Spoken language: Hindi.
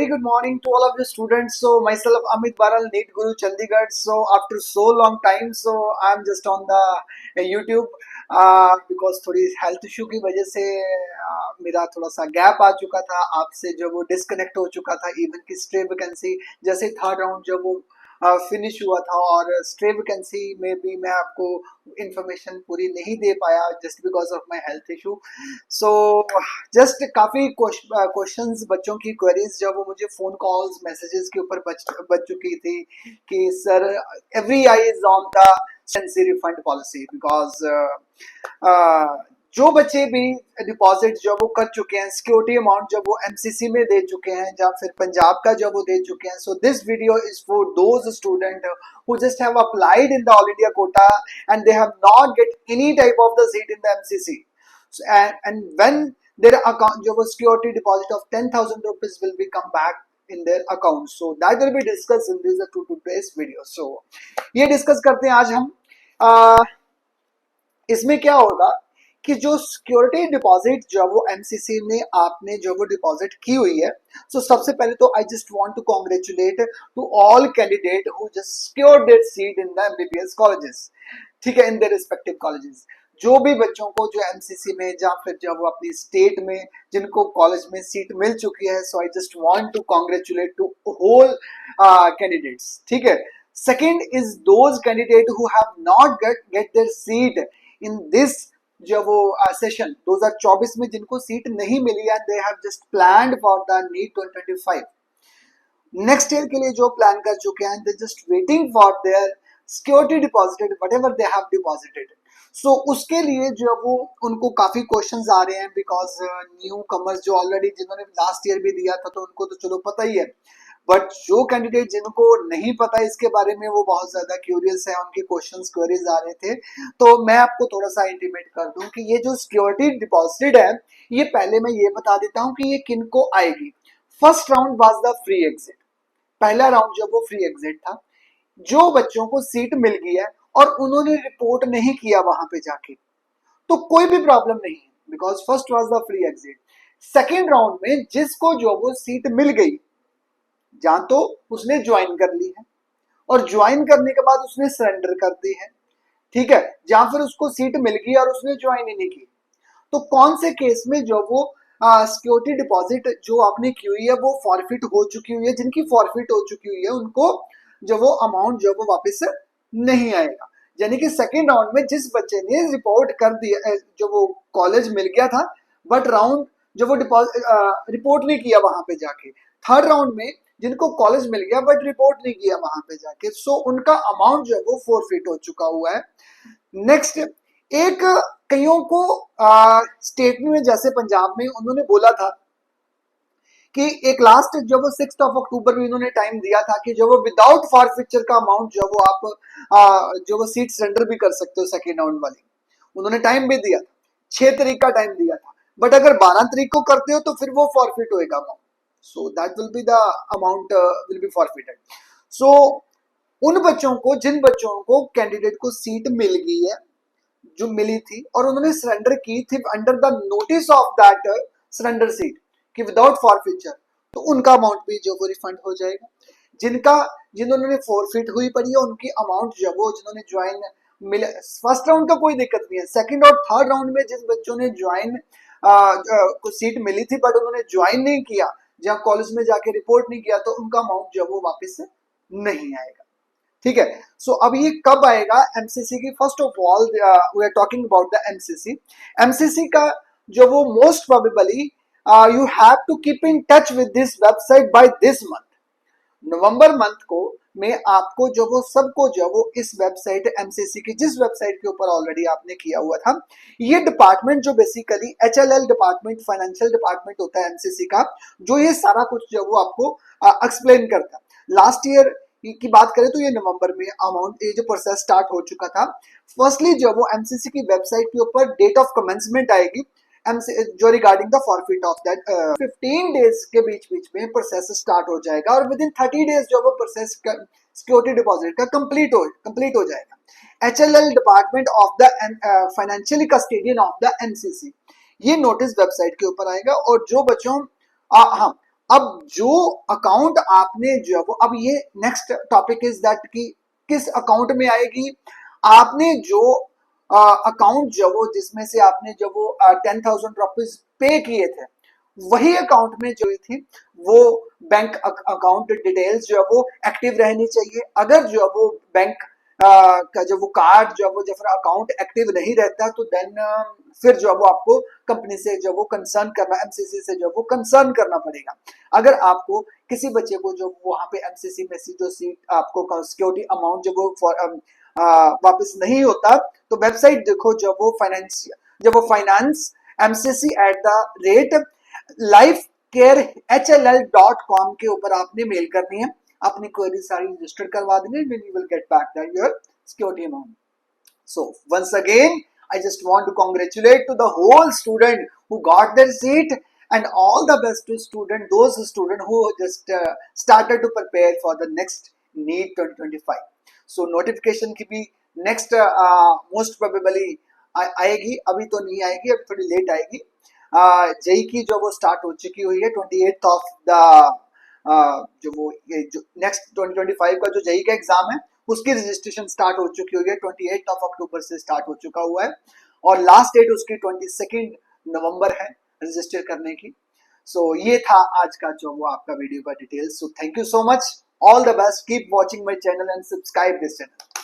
very good morning to all of the students. So myself Amit Baral, NEET Guru Chandigarh. So after so long time, so I'm just on the YouTube because थोड़ी हेल्थ इशू की वजह से मेरा थोड़ा सा गैप आ चुका था आपसे, जो वो डिस्कनेक्ट हो चुका था। इवन की स्ट्रे वैकेंसी जैसे थर्ड राउंड जब वो फिनिश हुआ था, और स्ट्रे वैकेंसी में भी मैं आपको इंफॉर्मेशन पूरी नहीं दे पाया just because of my health issue. So just काफ़ी क्वेश्चंस, बच्चों की क्वेरीज जब वो मुझे फ़ोन कॉल्स मैसेजेस के ऊपर बच चुकी थी कि sir every I is on the sensi refund policy, because जो बच्चे भी डिपॉजिट जब वो कर चुके हैं, सिक्योरिटी अमाउंट जब वो एमसीसी में दे चुके हैं या फिर पंजाब का जब वो दे चुके हैं, so this video is for those student who just have applied in the all India quota and they have not get any type of the seat in the MCC. So, and when their account, जो वो security deposit of 10,000 rupees will be come back in their account, so that will be discussed in this today's video. So ये discuss करते हैं आज हम। इसमें क्या होगा कि जो सिक्योरिटी डिपॉजिट जो वो एमसीसी में आपने जो वो डिपॉजिट की हुई है, सो सबसे पहले तो I just want to congratulate to all candidate who just secured their seat in the MBBS colleges, ठीक है, इन देयर रिस्पेक्टिव कॉलेजेस। जो भी बच्चों को जो एमसीसी में या फिर जब वो अपनी स्टेट में जिनको कॉलेज में सीट मिल चुकी है, so I just want to congratulate to whole candidates, ठीक है। Second is those candidate who have not get their seat in this जो वो सेशन 2024 में जिनको सीट नहीं मिली है, they have just planned for the NEET 2025 next year के लिए जो प्लान कर चुके हैं, they just waiting for their security deposited whatever they have deposited. So उसके लिए जो वो उनको काफी क्वेश्चंस आ रहे हैं, बिकॉज न्यू कमर्स जो ऑलरेडी जिन्होंने लास्ट ईयर भी दिया था तो उनको तो चलो पता ही है, बट जो कैंडिडेट जिनको नहीं पता इसके बारे में वो बहुत ज्यादा क्यूरियस है, उनके क्वेश्चंस क्वेरीज आ रहे थे। तो मैं आपको थोड़ा सा इंटीमेट कर दूं कि ये जो सिक्योरिटी डिपॉजिट है, ये पहले मैं ये बता देता हूं कि ये किनको आएगी। First round was the free exit, पहला राउंड जब वो फ्री एग्जिट था, जो बच्चों को सीट मिल गई है और उन्होंने रिपोर्ट नहीं किया वहां पे जाके, तो कोई भी प्रॉब्लम नहीं है, because first was the free exit. Second round में जिसको जो वो सीट मिल गई, जहां तो उसने ज्वाइन कर ली है और ज्वाइन करने के बाद उसने सरेंडर कर दी है, ठीक है, जहां फिर उसको सीट मिल गई और उसने ज्वाइन ही नहीं की, तो कौन से केस में जो वो सिक्योरिटी डिपॉजिट जो आपने की हुई है वो फॉरफिट हो चुकी हुई है, जिनकी फॉरफिट हो चुकी हुई है उनको जो वो अमाउंट जो वो वापस नहीं आएगा। यानी कि सेकेंड राउंड में जिस बच्चे ने रिपोर्ट कर दिया, जो वो कॉलेज मिल गया था बट राउंड जो वो रिपोर्ट नहीं किया वहां पे जाके, थर्ड राउंड में जिनको कॉलेज मिल गया बट रिपोर्ट नहीं किया वहां पे जाके, सो उनका अमाउंट जो है वो फॉरफिट हो चुका हुआ है। नेक्स्ट, एक कईयों को स्टेट में जैसे पंजाब में उन्होंने बोला था कि एक लास्ट जो वो 6 अक्टूबर में इन्होंने टाइम दिया था कि जो वो विदाउट फॉरफिचर का अमाउंट जो वो आप जो वो सीट सरेंडर भी कर सकते हो सेकेंड राउंड वाली, उन्होंने टाइम भी दिया था, 6 तारीख का टाइम दिया था, बट अगर 12 तारीख को करते हो तो फिर वो फॉरफिट होएगा amount, so that will be the amount will be forfeited. So उन बच्चों को, जिन बच्चों को कैंडिडेट को सीट मिल गई है जो मिली थी और उन्होंने सरेंडर की थी under the notice of that surrender seat कि विदाउट फॉरफिचर, तो उनका अमाउंट भी जो वो रिफंड हो जाएगा। जिन्होंने फॉरफिट हुई पड़ी है उनकी अमाउंट जो वो जिन्होंने ज्वाइन मिले, फर्स्ट राउंड का कोई दिक्कत नहीं है, सेकंड और थर्ड राउंड में जिस बच्चों ने ज्वाइन को सीट मिली थी बट उन्होंने ज्वाइन नहीं किया, जहां कॉलेज में जाके रिपोर्ट नहीं किया, तो उनका अमाउंट जो वो वापस नहीं आएगा, ठीक है। सो अब ये कब आएगा एमसीसी की? First of all we are talking about the MCC का जो वो most probably you have to keep in touch with this website by this month, November month को में आपको जो वो सबको जो वो इस वेबसाइट एमसीसी की, जिस वेबसाइट के ऊपर ऑलरेडी आपने किया हुआ था, ये डिपार्टमेंट जो basically HLL department, financial department होता है एमसीसी का, जो ये सारा कुछ जो वो आपको एक्सप्लेन करता है। लास्ट ईयर की बात करें तो ये नवंबर में अमाउंट ये जो प्रोसेस स्टार्ट हो चुका था। फर्स्टली जो वो एमसीसी की वेबसाइट के ऊपर डेट ऑफ कमेंसमेंट आएगी जो regarding the forfeit of that 15 days के बीच में प्रोसेस स्टार्ट हो जाएगा और विद इन 30 डेज जो वो प्रोसेस सिक्योरिटी डिपॉजिट का कंप्लीट हो जाएगा। HLL department of the financially custodian of the MCC, ये नोटिस वेबसाइट के ऊपर आएगा। और जो बच्चों हाँ, अब जो अकाउंट आपने जो है वो, अब ये नेक्स्ट टॉपिक इज दैट कि किस अकाउंट में आएगी। आपने जो अकाउंट जो वो जिसमें से आपने जो वो 10,000 रुपीज पे किए थे, वही अकाउंट में जो थी वो बैंक अकाउंट डिटेल्स जो है वो एक्टिव रहनी चाहिए। अगर जो है वो बैंक का जो वो कार्ड जो है वो जब अकाउंट एक्टिव नहीं रहता तो देन फिर जो है वो आपको कंपनी से जो वो कंसर्न करना, एमसीसी से जो वो कंसर्न करना पड़ेगा। अगर आपको किसी बच्चे को जो वहां पे एमसीसी में से जो सीट आपको सिक्योरिटी अमाउंट जो वो वापस नहीं होता, तो वेबसाइट देखो जो वो फाइनेंस, जब वो finance MCC@the rate life care HLL.com के ऊपर आपने मेल करनी है। अपनी क्वेरी सारी रजिस्टर करवा देंगे, then you will get back your security amount. So once again, I just want to congratulate to the whole student who got their seat, and all the best to those students who just started to prepare for the next NEET 2025. So notification की भी next most probably आएगी, अभी तो नहीं आएगी, अभी थोड़ी लेट आएगी। जेई की जो वो स्टार्ट हो चुकी हुई है 28th ऑफ द जो वो ये जो नेक्स्ट 2025 का जो जेई का एग्जाम है उसकी रजिस्ट्रेशन स्टार्ट हो चुकी हुई है, 28 ऑफ अक्टूबर से स्टार्ट हो चुका हुआ है, और लास्ट डेट उसकी 22 नवंबर है रजिस्टर करने की। सो ये था आज का जो वो आपका वीडियो का details. So thank you so much, all the best, keep watching my channel and subscribe this channel.